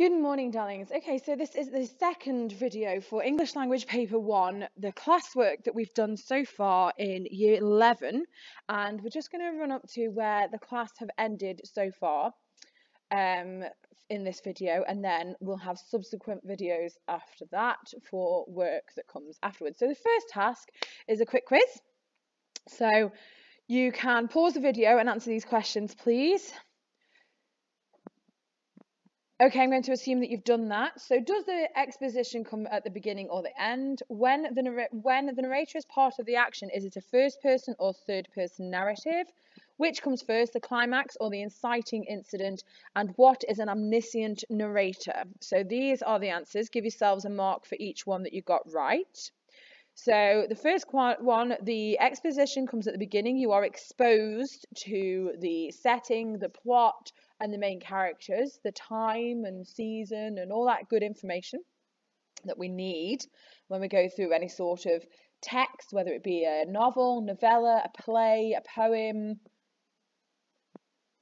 Good morning, darlings. Okay, so this is the second video for English Language Paper 1, the classwork that we've done so far in Year 11. And we're just going to run up to where the class have ended so far in this video, and then we'll have subsequent videos after that for work that comes afterwards. So the first task is a quick quiz. So you can pause the video and answer these questions, please. Okay, I'm going to assume that you've done that. So does the exposition come at the beginning or the end? When the narrator is part of the action, is it a first person or third person narrative? Which comes first, the climax or the inciting incident? And what is an omniscient narrator? So these are the answers. Give yourselves a mark for each one that you got right. So the first one, the exposition comes at the beginning. You are exposed to the setting, the plot, and the main characters, the time and season and all that good information that we need when we go through any sort of text, whether it be a novel, novella, a play, a poem.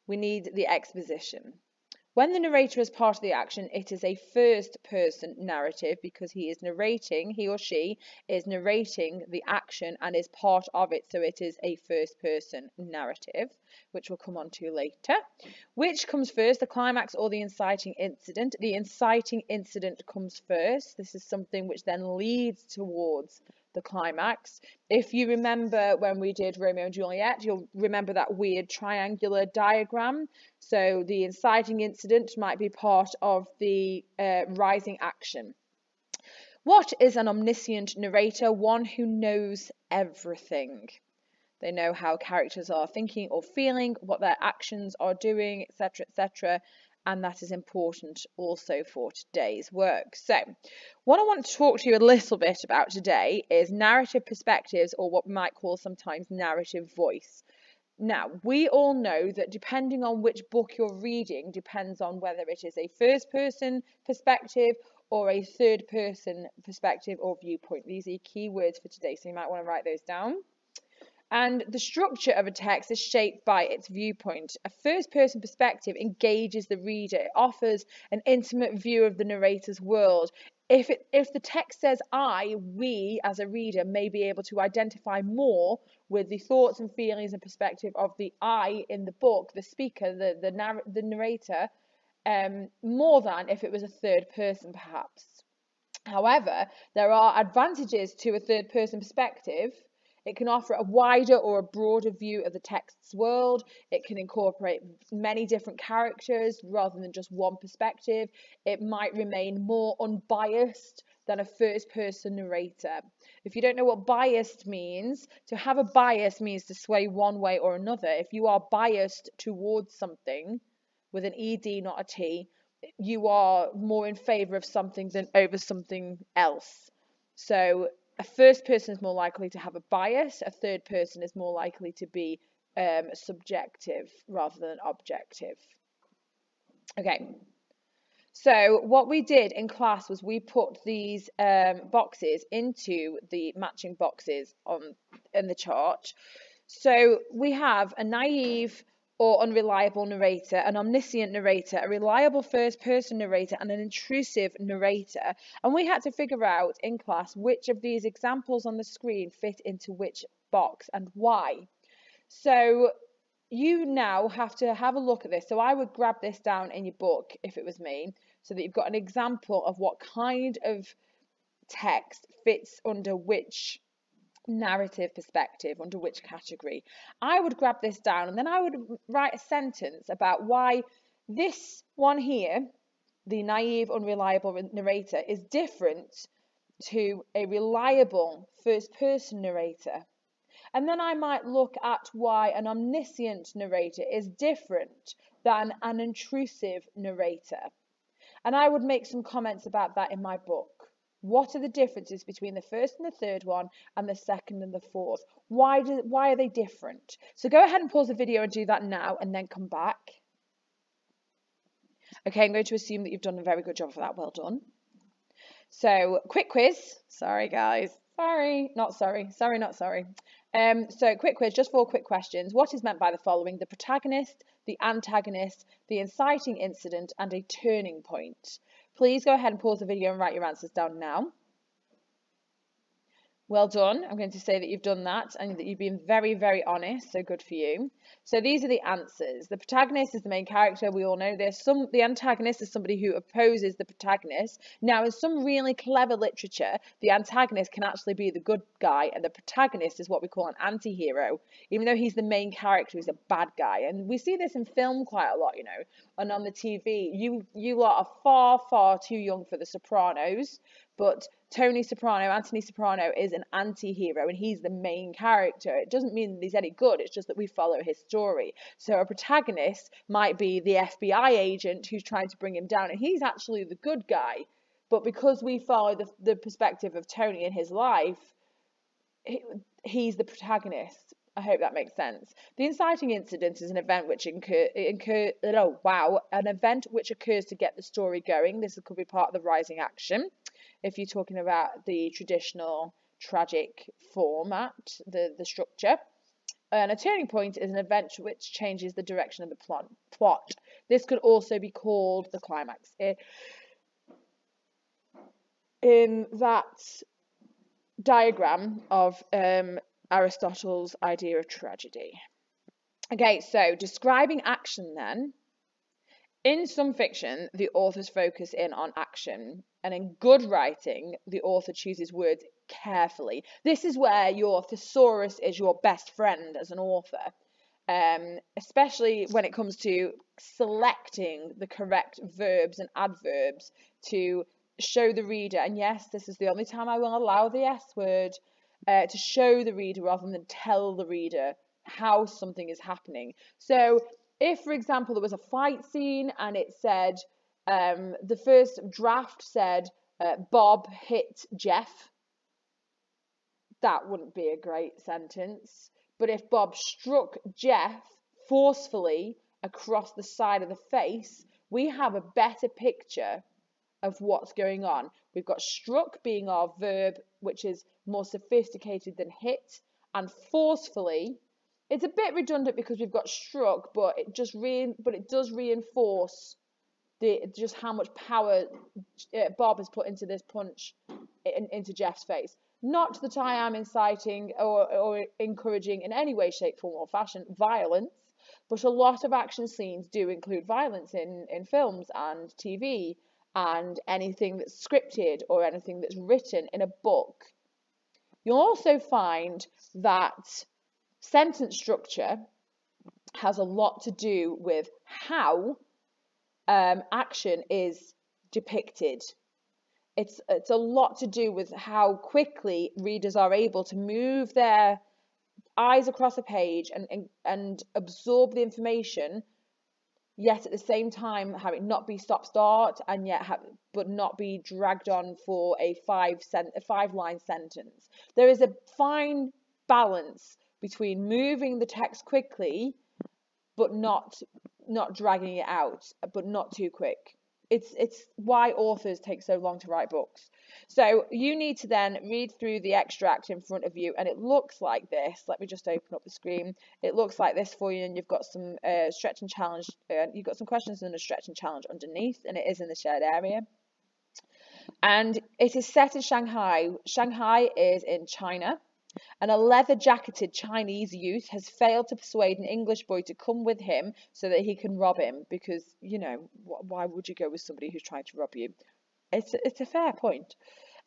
We need the exposition. When the narrator is part of the action, it is a first-person narrative because he or she is narrating the action and is part of it, so it is a first-person narrative, which we'll come on to later. Which comes first, the climax or the inciting incident? The inciting incident comes first. This is something which then leads towards the climax. If you remember when we did Romeo and Juliet, you'll remember that weird triangular diagram. So the inciting incident might be part of the rising action. What is an omniscient narrator? One who knows everything. They know how characters are thinking or feeling, what their actions are doing, etc., etc. And that is important also for today's work. So what I want to talk to you a little bit about today is narrative perspectives, or what we might call sometimes narrative voice. Now, we all know that depending on which book you're reading depends on whether it is a first-person perspective or a third-person perspective or viewpoint. These are key words for today, so you might want to write those down. And the structure of a text is shaped by its viewpoint. A first-person perspective engages the reader. It offers an intimate view of the narrator's world. If the text says I, we as a reader may be able to identify more with the thoughts and feelings and perspective of the I in the book, the speaker, the narrator, more than if it was a third person perhaps. However, there are advantages to a third person perspective. It can offer a wider or a broader view of the text's world. It can incorporate many different characters rather than just one perspective. It might remain more unbiased than a first-person narrator. If you don't know what biased means, to have a bias means to sway one way or another. If you are biased towards something, with an ED, not a T, you are more in favour of something than over something else. So a first person is more likely to have a bias. A third person is more likely to be subjective rather than objective. Okay. So what we did in class was we put these boxes into the matching boxes in the chart. So we have a naive or unreliable narrator, an omniscient narrator, a reliable first-person narrator, and an intrusive narrator. And we had to figure out in class which of these examples on the screen fit into which box and why. So you now have to have a look at this. So I would grab this down in your book if it was me, so that you've got an example of what kind of text fits under which narrative perspective, under which category. I would grab this down and then I would write a sentence about why this one here, the naive, unreliable narrator, is different to a reliable first-person narrator. And then I might look at why an omniscient narrator is different than an intrusive narrator. And I would make some comments about that in my book. What are the differences between the first and the third one and the second and the fourth? Why are they different? So go ahead and pause the video and do that now and then come back. Okay, I'm going to assume that you've done a very good job for that. Well done. So quick quiz. Sorry, guys. Not sorry. So quick quiz, just 4 quick questions. What is meant by the following? The protagonist, the antagonist, the inciting incident, and a turning point. Please go ahead and pause the video and write your answers down now. Well done. I'm going to say that you've done that and that you've been very, very honest. So good for you. So these are the answers. The protagonist is the main character. We all know this. The antagonist is somebody who opposes the protagonist. Now, in some really clever literature, the antagonist can actually be the good guy, and the protagonist is what we call an anti-hero. Even though he's the main character, he's a bad guy. And we see this in film quite a lot, you know, and on the TV. You lot are far, far too young for The Sopranos, but Anthony Soprano is an anti-hero and he's the main character. It doesn't mean that he's any good, it's just that we follow his story. So a protagonist might be the FBI agent who's trying to bring him down, and he's actually the good guy. But because we follow the perspective of Tony in his life, he's the protagonist. I hope that makes sense. The inciting incident is an event which an event which occurs to get the story going. This could be part of the rising action, if you're talking about the traditional tragic format, the structure. And a turning point is an event which changes the direction of the plot. This could also be called the climax. In that diagram of Aristotle's idea of tragedy. Okay, so describing action then. In some fiction, the authors focus in on action, and in good writing, the author chooses words carefully. This is where your thesaurus is your best friend as an author, especially when it comes to selecting the correct verbs and adverbs to show the reader, and yes, this is the only time I will allow the S word, to show the reader rather than tell the reader how something is happening. So if, for example, there was a fight scene and it said, the first draft said, Bob hit Jeff, that wouldn't be a great sentence. But if Bob struck Jeff forcefully across the side of the face, we have a better picture of what's going on. We've got struck being our verb, which is more sophisticated than hit, and forcefully. It's a bit redundant because we've got struck, but it does reinforce just how much power Bob has put into this punch into Jeff's face. Not that I am inciting or encouraging in any way, shape, form, or fashion violence, but a lot of action scenes do include violence in films and TV and anything that's scripted or anything that's written in a book. You'll also find that sentence structure has a lot to do with how action is depicted. It's a lot to do with how quickly readers are able to move their eyes across a page and absorb the information, yet at the same time have it not be stop-start, and yet but not be dragged on for a five-line sentence. There is a fine balance between moving the text quickly, but not dragging it out, but not too quick. It's why authors take so long to write books. So you need to then read through the extract in front of you, and it looks like this. Let me just open up the screen. It looks like this for you, and you've got some stretch and challenge. You've got some questions and a stretch and challenge underneath, and it is in the shared area. And it is set in Shanghai. Shanghai is in China. And a leather-jacketed Chinese youth has failed to persuade an English boy to come with him so that he can rob him. Because, you know, why would you go with somebody who's trying to rob you? It's a fair point.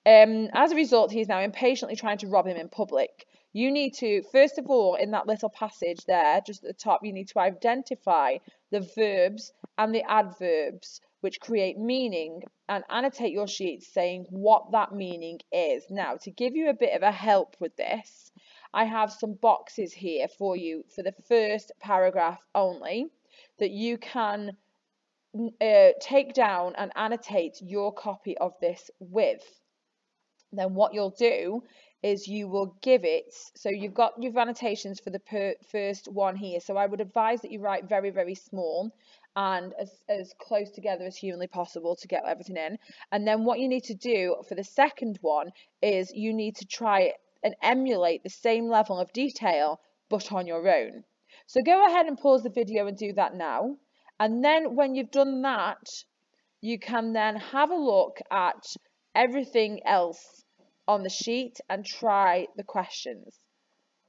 As a result, he's now impatiently trying to rob him in public. You need to, first of all, in that little passage there, just at the top, you need to identify the verbs and the adverbs which create meaning, and annotate your sheet saying what that meaning is. Now, to give you a bit of a help with this, I have some boxes here for you for the first paragraph only that you can take down and annotate your copy of this with. Then what you'll do is you will give it, so you've got your annotations for the first one here, so I would advise that you write very, very small and as close together as humanly possible to get everything in. And then what you need to do for the second one is you need to try and emulate the same level of detail but on your own. So go ahead and pause the video and do that now. And then when you've done that, you can then have a look at everything else on the sheet and try the questions.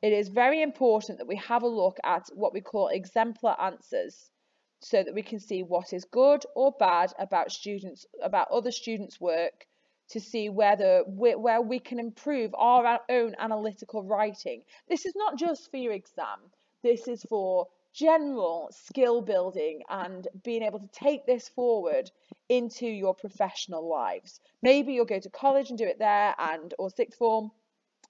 It is very important that we have a look at what we call exemplar answers, so that we can see what is good or bad about other students' work, to see where we can improve our own analytical writing. This is not just for your exam. This is for general skill building and being able to take this forward into your professional lives. Maybe you'll go to college and do it there, or sixth form,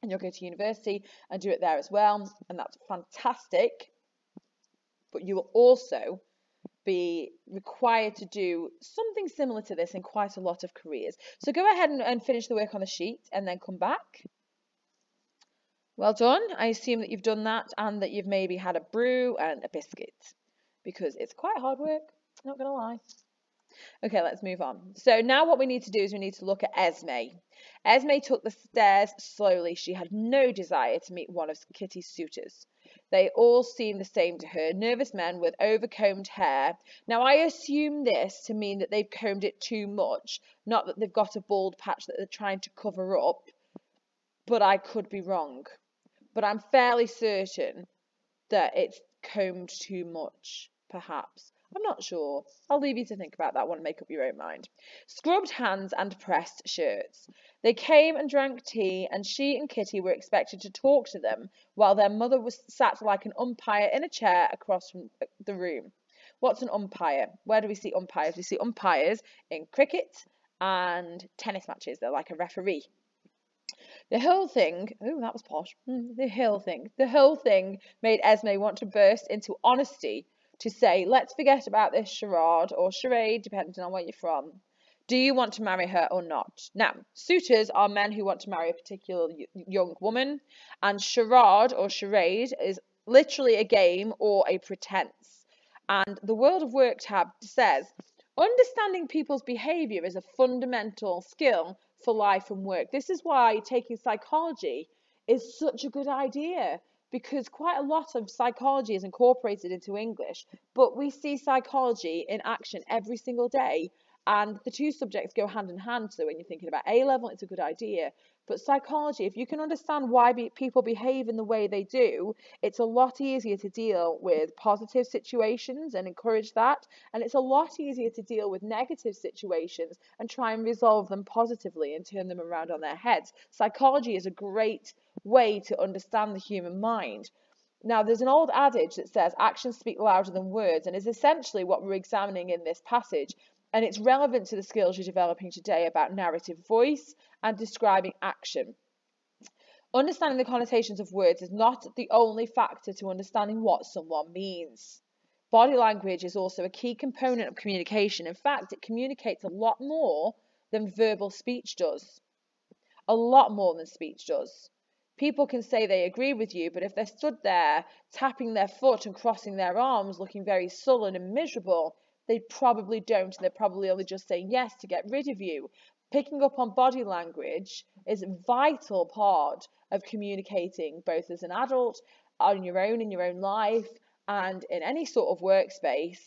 and you'll go to university and do it there as well, and that's fantastic. But you will also be required to do something similar to this in quite a lot of careers. So go ahead and finish the work on the sheet and then come back. Well done. I assume that you've done that and that you've maybe had a brew and a biscuit, because it's quite hard work, not gonna lie. Okay, let's move on. So now what we need to do is we need to look at Esme. Esme took the stairs slowly. She had no desire to meet one of Kitty's suitors. They all seemed the same to her, nervous men with overcombed hair. Now, I assume this to mean that they've combed it too much, not that they've got a bald patch that they're trying to cover up, but I could be wrong. But I'm fairly certain that it's combed too much, perhaps. I'm not sure. I'll leave you to think about that one and make up your own mind. Scrubbed hands and pressed shirts. They came and drank tea, and she and Kitty were expected to talk to them while their mother was sat like an umpire in a chair across from the room. What's an umpire? Where do we see umpires? We see umpires in cricket and tennis matches. They're like a referee. The whole thing, oh, that was posh. The whole thing made Esme want to burst into honesty, to say, let's forget about this charade or charade, depending on where you're from. Do you want to marry her or not? Now, suitors are men who want to marry a particular young woman, and charade or charade is literally a game or a pretense. And the World of Work tab says, understanding people's behaviour is a fundamental skill for life and work. This is why taking psychology is such a good idea, because quite a lot of psychology is incorporated into English, but we see psychology in action every single day, and the two subjects go hand in hand. So when you're thinking about A-level, it's a good idea. But psychology, if you can understand why people behave in the way they do, it's a lot easier to deal with positive situations and encourage that. And it's a lot easier to deal with negative situations and try and resolve them positively and turn them around on their heads. Psychology is a great way to understand the human mind. Now, there's an old adage that says actions speak louder than words, and is essentially what we're examining in this passage. And it's relevant to the skills you're developing today about narrative voice and describing action. Understanding the connotations of words is not the only factor to understanding what someone means. Body language is also a key component of communication. In fact, it communicates a lot more than verbal speech does. A lot more than speech does. People can say they agree with you, but if they're stood there tapping their foot and crossing their arms, looking very sullen and miserable, they probably don't, and they're probably only just saying yes to get rid of you. Picking up on body language is a vital part of communicating, both as an adult, on your own, in your own life, and in any sort of workspace.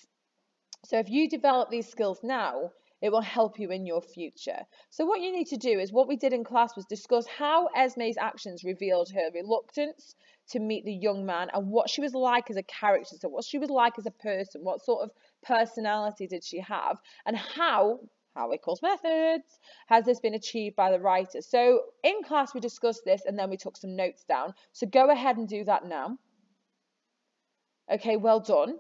So if you develop these skills now, it will help you in your future. So what you need to do is, what we did in class was discuss how Esme's actions revealed her reluctance to meet the young man and what she was like as a character, so what she was like as a person, what sort of personality did she have, and how Equals methods has this been achieved by the writer. So in class we discussed this and then we took some notes down. So go ahead and do that now. Okay, well done.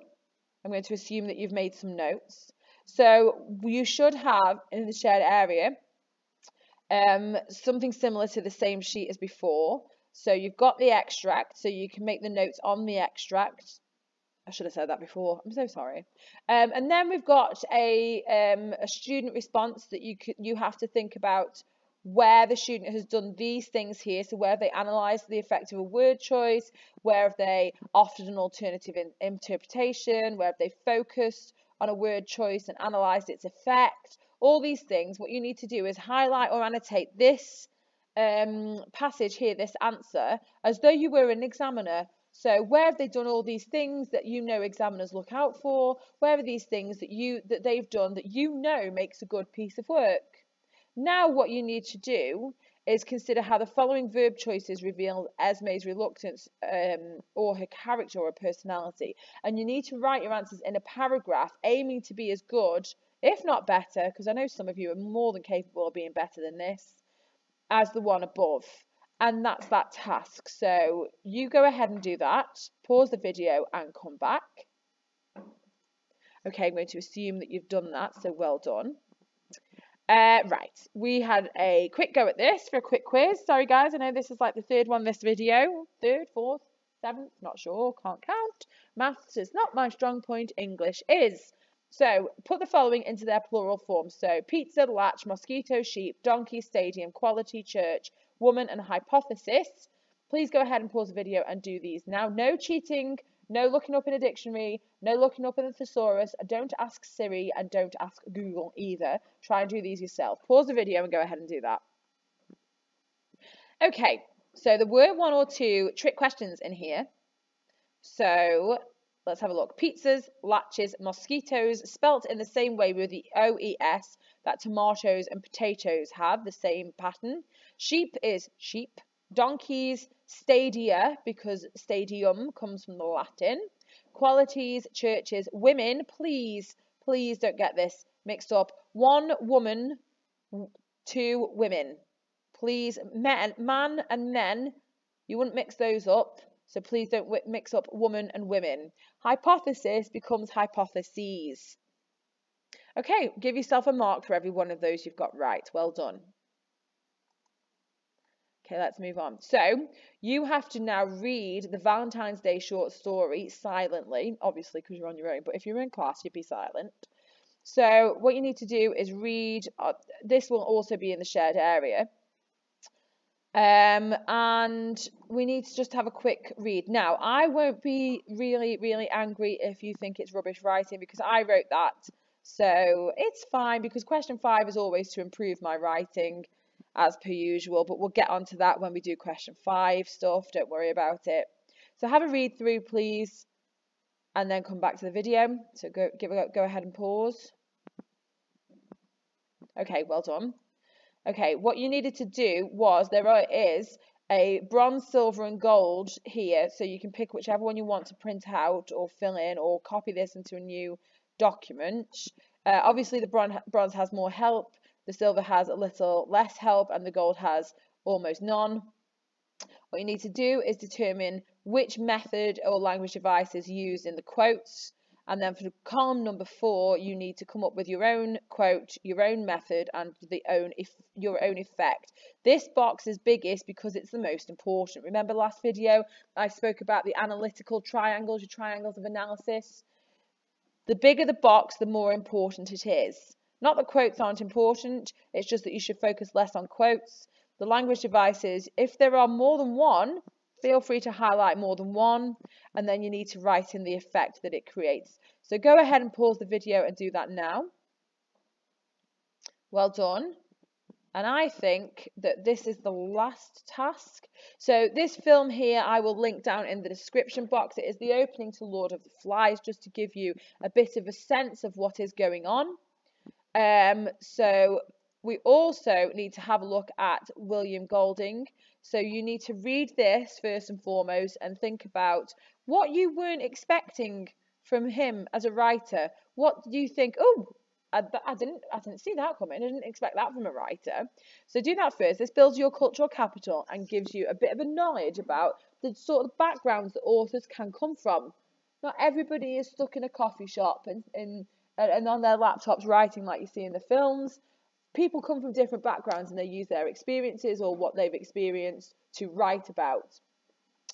I'm going to assume that you've made some notes. So you should have in the shared area something similar to the same sheet as before. So you've got the extract, so you can make the notes on the extract. I should have said that before. I'm so sorry. And then we've got a student response that you have to think about where the student has done these things here. So where have they analysed the effect of a word choice? Where have they offered an alternative interpretation? Where have they focused on a word choice and analysed its effect? All these things, what you need to do is highlight or annotate this passage here, this answer, as though you were an examiner, So where have they done all these things that you know examiners look out for? Where are these things that they've done that you know makes a good piece of work? Now what you need to do is consider how the following verb choices reveal Esme's reluctance or her character or her personality. And you need to write your answers in a paragraph aiming to be as good, if not better, because I know some of you are more than capable of being better than this, as the one above. And that's that task. So you go ahead and do that. Pause the video and come back. Okay, I'm going to assume that you've done that, so well done. Right, we had a quick go at this for a quick quiz. Sorry guys, I know this is like the third one this video. Third, fourth, seventh, not sure, can't count. Maths is not my strong point, English is. So put the following into their plural form. So pizza, latch, mosquito, sheep, donkey, stadium, quality, church, woman and hypothesis. Please go ahead and pause the video and do these. Now, no cheating, no looking up in a dictionary, no looking up in the thesaurus. Don't ask Siri and don't ask Google either. Try and do these yourself. Pause the video and go ahead and do that. Okay, so there were one or two trick questions in here. So let's have a look. Pizzas, latches, mosquitoes, spelt in the same way with the OES that tomatoes and potatoes have, the same pattern. Sheep is sheep. Donkeys, stadia, because stadium comes from the Latin. Qualities, churches, women, please don't get this mixed up. One woman, two women. Please, man and men, you wouldn't mix those up. So please don't mix up woman and women. Hypothesis becomes hypotheses. Okay, give yourself a mark for every one of those you've got right. Well done. Okay, let's move on. So you have to now read the Valentine's Day short story silently, obviously because you're on your own, but if you're in class, you'd be silent. So what you need to do is read, this will also be in the shared area. And we need to just have a quick read. Now, I won't be really angry if you think it's rubbish writing because I wrote that. So it's fine because question 5 is always to improve my writing as per usual, but we'll get onto that when we do question 5 stuff. Don't worry about it. So have a read through, please, and then come back to the video. So go ahead and pause. Okay, well done. Okay, what you needed to do was is a bronze, silver and gold here, so you can pick whichever one you want to print out or fill in or copy this into a new document. Obviously the bronze has more help, the silver has a little less help, and the gold has almost none. What you need to do is determine which method or language device is used in the quotes. And then for column number 4, you need to come up with your own quote, your own method, and your own effect. This box is biggest because it's the most important. Remember last video, I spoke about the analytical triangles, your triangles of analysis. The bigger the box, the more important it is. Not that quotes aren't important, it's just that you should focus less on quotes. The language devices, if there are more than one, feel free to highlight more than one, and then you need to write in the effect that it creates. So go ahead and pause the video and do that now. Well done. And I think that this is the last task. So this film here, I will link down in the description box. It is the opening to Lord of the Flies, just to give you a bit of a sense of what is going on. So we also need to have a look at William Golding. So you need to read this first and foremost and think about what you weren't expecting from him as a writer. What do you think? Oh, I didn't see that coming. I didn't expect that from a writer. So do that first. This builds your cultural capital and gives you a bit of a knowledge about the sort of backgrounds that authors can come from. Not everybody is stuck in a coffee shop and on their laptops writing like you see in the films. People come from different backgrounds and they use their experiences or what they've experienced to write about.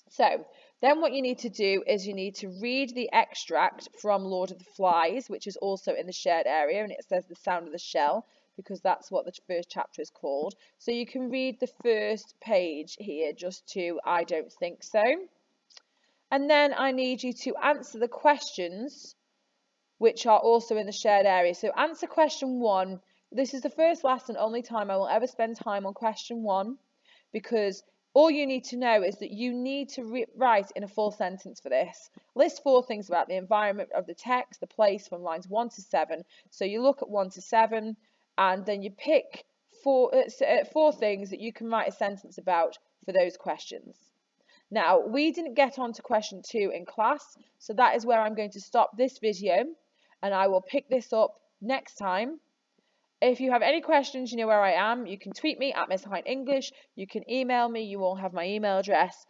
So then what you need to do is you need to read the extract from Lord of the Flies, which is also in the shared area, and it says The Sound of the Shell because that's what the first chapter is called. So you can read the first page here just to I don't think so. And then I need you to answer the questions which are also in the shared area. So answer question 1. This is the first, last and only time I will ever spend time on question 1 because All you need to know is that you need to write in a full sentence for this. List 4 things about the environment of the text, the place, from lines 1 to 7. So you look at 1 to 7 and then you pick four things that you can write a sentence about for those questions. Now, we didn't get on to question 2 in class, so that is where I'm going to stop this video and I will pick this up next time. If you have any questions, you know where I am. You can tweet me at Miss Hine English. You can email me. You all have my email address.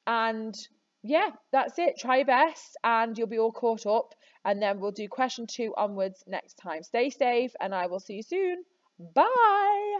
And yeah, that's it. Try your best and you'll be all caught up. And then we'll do question 2 onwards next time. Stay safe and I will see you soon. Bye.